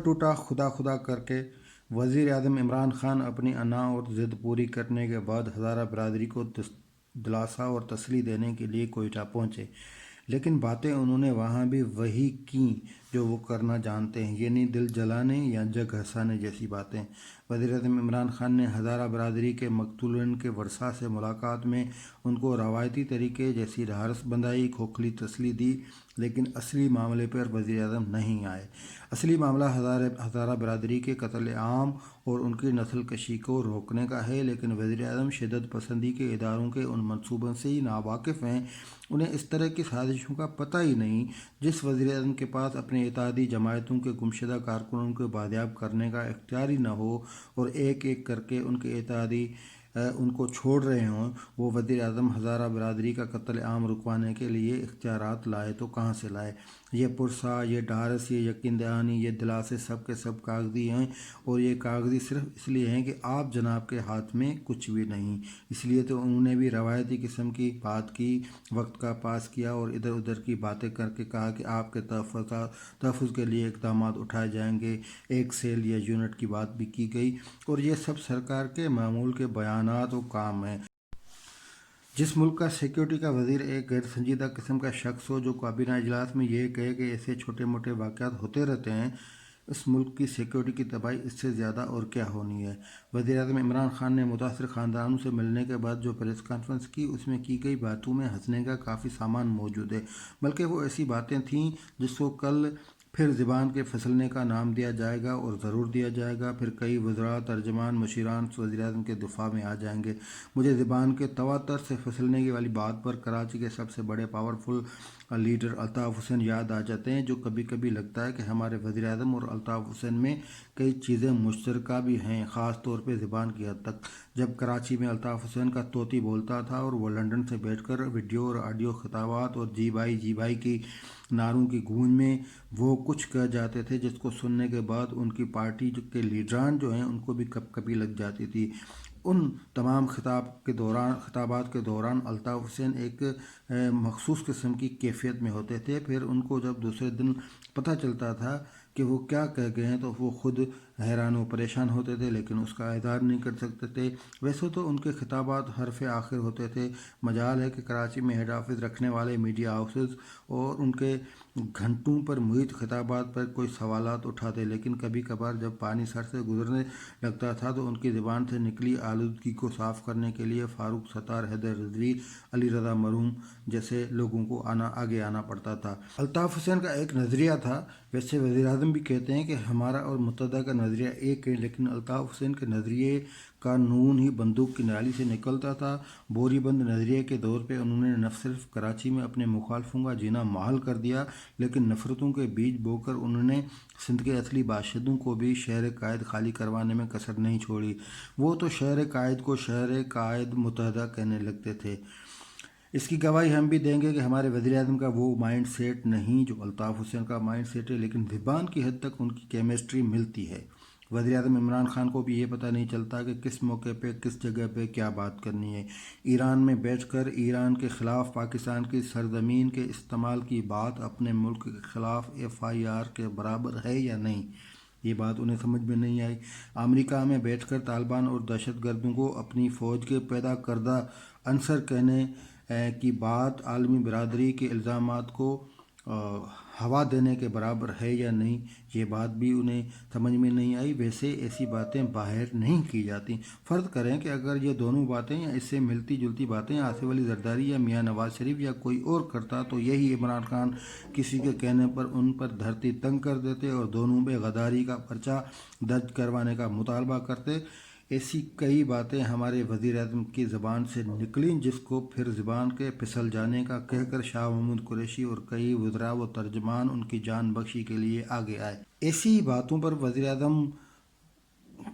ٹوٹا خدا خدا کر کے وزیر اعظم عمران خان اپنی انا اور ضد پوری کرنے کے بعد ہزارہ برادری کو دلاسا اور تسلی دینے کے لیے کوئٹہ پہنچے، لیکن باتیں انہوں نے وہاں بھی وہی کیں جو وہ کرنا جانتے ہیں، یعنی دل جلانے یا جگ ہنسانے جیسی باتیں۔ وزیر اعظم عمران خان نے ہزارہ برادری کے مقتولین کے ورثاء سے ملاقات میں ان کو روایتی طریقے جیسی ڈھارس بندھائی، کھوکھلی تسلی دی، لیکن اصلی معاملے پر وزیر اعظم نہیں آئے۔ اصلی معاملہ ہزارہ برادری کے قتل عام اور ان کی نسل کشی کو روکنے کا ہے، لیکن وزیر اعظم شدت پسندی کے اداروں کے ان منصوبوں سے ہی ناواقف ہیں۔ انہیں اس طرح کی سازشوں کا پتہ ہی نہیں جس وزیر اعظم کے پاس اپنے اتحادی جماعتوں کے گمشدہ کارکنوں کو بازیاب کرنے کا اختیار ہی نہ ہو اور ایک ایک کر کے ان کے اتحادی ان کو چھوڑ رہے ہوں۔ وہ وزیر اعظم ہزارہ برادری کا قتل عام رکوانے کے لیے اختیارات لائے تو کہاں سے لائے؟ یہ پرسہ، یہ ڈھارس، یہ یقین دہانی، یہ دلاسے سب کے سب کاغذی ہیں، اور یہ کاغذی صرف اس لیے ہیں کہ آپ جناب کے ہاتھ میں کچھ بھی نہیں۔ اس لیے تو انہوں نے بھی روایتی قسم کی بات کی، وقت کا پاس کیا اور ادھر ادھر کی باتیں کر کے کہا کہ آپ کے تحفظ کے لیے اقدامات اٹھائے جائیں گے۔ ایک سیل یا یونٹ کی بات بھی کی گئی، اور یہ سب سرکار کے معمول کے بیانات و کام ہیں۔ جس ملک کا سیکیورٹی کا وزیر ایک غیر سنجیدہ قسم کا شخص ہو، جو کابینہ اجلاس میں یہ کہے کہ ایسے چھوٹے موٹے واقعات ہوتے رہتے ہیں، اس ملک کی سیکیورٹی کی تباہی اس سے زیادہ اور کیا ہونی ہے؟ وزیر اعظم عمران خان نے متاثر خاندانوں سے ملنے کے بعد جو پریس کانفرنس کی، اس میں کی گئی باتوں میں ہنسنے کا کافی سامان موجود ہے، بلکہ وہ ایسی باتیں تھیں جس کو کل پھر زبان کے پھسلنے کا نام دیا جائے گا، اور ضرور دیا جائے گا۔ پھر کئی وزراء، ترجمان، مشیران وزیر اعظم کے دفاع میں آ جائیں گے۔ مجھے زبان کے تواتر سے پھسلنے والی بات پر کراچی کے سب سے بڑے پاورفل لیڈر الطاف حسین یاد آ جاتے ہیں، جو کبھی کبھی لگتا ہے کہ ہمارے وزیر اعظم اور الطاف حسین میں کئی چیزیں مشترکہ بھی ہیں، خاص طور پہ زبان کی حد تک۔ جب کراچی میں الطاف حسین کا طوطی بولتا تھا اور وہ لندن سے بیٹھ کر ویڈیو اور آڈیو خطابات اور جی بھائی کی نعروں کی گونج میں وہ کچھ کہہ جاتے تھے جس کو سننے کے بعد ان کی پارٹی کے لیڈران جو ہیں ان کو بھی کپ کپی لگ جاتی تھی۔ ان تمام خطابات کے دوران الطاف حسین ایک مخصوص قسم کی کیفیت میں ہوتے تھے۔ پھر ان کو جب دوسرے دن پتہ چلتا تھا کہ وہ کیا کہہ گئے ہیں تو وہ خود حیران و پریشان ہوتے تھے، لیکن اس کا اظہار نہیں کر سکتے تھے۔ ویسے تو ان کے خطابات حرف آخر ہوتے تھے۔ مجال ہے کہ کراچی میں ہیڈ آفس رکھنے والے میڈیا ہاؤسز اور ان کے گھنٹوں پر محیط خطابات پر کوئی سوالات اٹھاتے، لیکن کبھی کبھار جب پانی سر سے گزرنے لگتا تھا تو ان کی زبان سے نکلی آلودگی کو صاف کرنے کے لیے فاروق ستار، حیدر رضوی، علی رضا مرحوم جیسے لوگوں کو آگے آنا پڑتا تھا۔ الطاف حسین کا ایک نظریہ تھا، ویسے وزیر اعظم بھی کہتے ہیں کہ ہمارا اور متحدہ کا نظریہ ایک ہے، لیکن الطاف حسین کے نظریے کا نون ہی بندوق کی نالی سے نکلتا تھا۔ بوری بند نظریے کے دور پہ انہوں نے نہ صرف کراچی میں اپنے مخالفوں کا جینا محال کر دیا، لیکن نفرتوں کے بیج بو کر انہوں نے سندھ کے اصلی باشندوں کو بھی شہر قائد خالی کروانے میں کسر نہیں چھوڑی۔ وہ تو شہر قائد کو شہر قائد متحدہ کہنے لگتے تھے۔ اس کی گواہی ہم بھی دیں گے کہ ہمارے وزیر اعظم کا وہ مائنڈ سیٹ نہیں جو الطاف حسین کا مائنڈ سیٹ ہے، لیکن زبان کی حد تک ان کی کیمسٹری ملتی ہے۔ وزیر اعظم عمران خان کو بھی یہ پتہ نہیں چلتا کہ کس موقع پہ کس جگہ پہ کیا بات کرنی ہے۔ ایران میں بیٹھ کر ایران کے خلاف پاکستان کی سرزمین کے استعمال کی بات اپنے ملک کے خلاف FIR کے برابر ہے یا نہیں، یہ بات انہیں سمجھ میں نہیں آئی۔ امریکہ میں بیٹھ کر طالبان اور دہشت گردوں کو اپنی فوج کے پیدا کردہ عنصر کہنے کی بات عالمی برادری کے الزامات کو ہوا دینے کے برابر ہے یا نہیں، یہ بات بھی انہیں سمجھ میں نہیں آئی۔ ویسے ایسی باتیں باہر نہیں کی جاتی۔ فرض کریں کہ اگر یہ دونوں باتیں یا اس سے ملتی جلتی باتیں آصف علی زرداری یا میاں نواز شریف یا کوئی اور کرتا تو یہی عمران خان کسی کے کہنے پر ان پر دھرتی تنگ کر دیتے اور دونوں پہ غداری کا پرچہ درج کروانے کا مطالبہ کرتے۔ ایسی کئی باتیں ہمارے وزیر اعظم کی زبان سے نکلیں جس کو پھر زبان کے پھسل جانے کا کہہ کر شاہ محمود قریشی اور کئی وزراء و ترجمان ان کی جان بخشی کے لیے آگے آئے۔ ایسی باتوں پر وزیر اعظم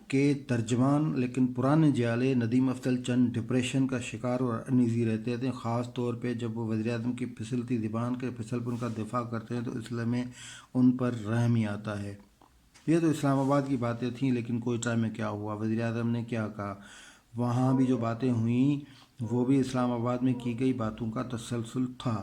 کے ترجمان لیکن پرانے جیالے ندیم افضل چند ڈپریشن کا شکار اور انیزی رہتے تھے، خاص طور پہ جب وہ وزیر اعظم کی پھسلتی زبان کے پھسل پن کا دفاع کرتے ہیں تو اس میں ان پر رحم ہی آتا ہے۔ یہ تو اسلام آباد کی باتیں تھیں، لیکن کوئٹہ میں کیا ہوا، وزیر اعظم نے کیا کہا؟ وہاں بھی جو باتیں ہوئیں وہ بھی اسلام آباد میں کی گئی باتوں کا تسلسل تھا۔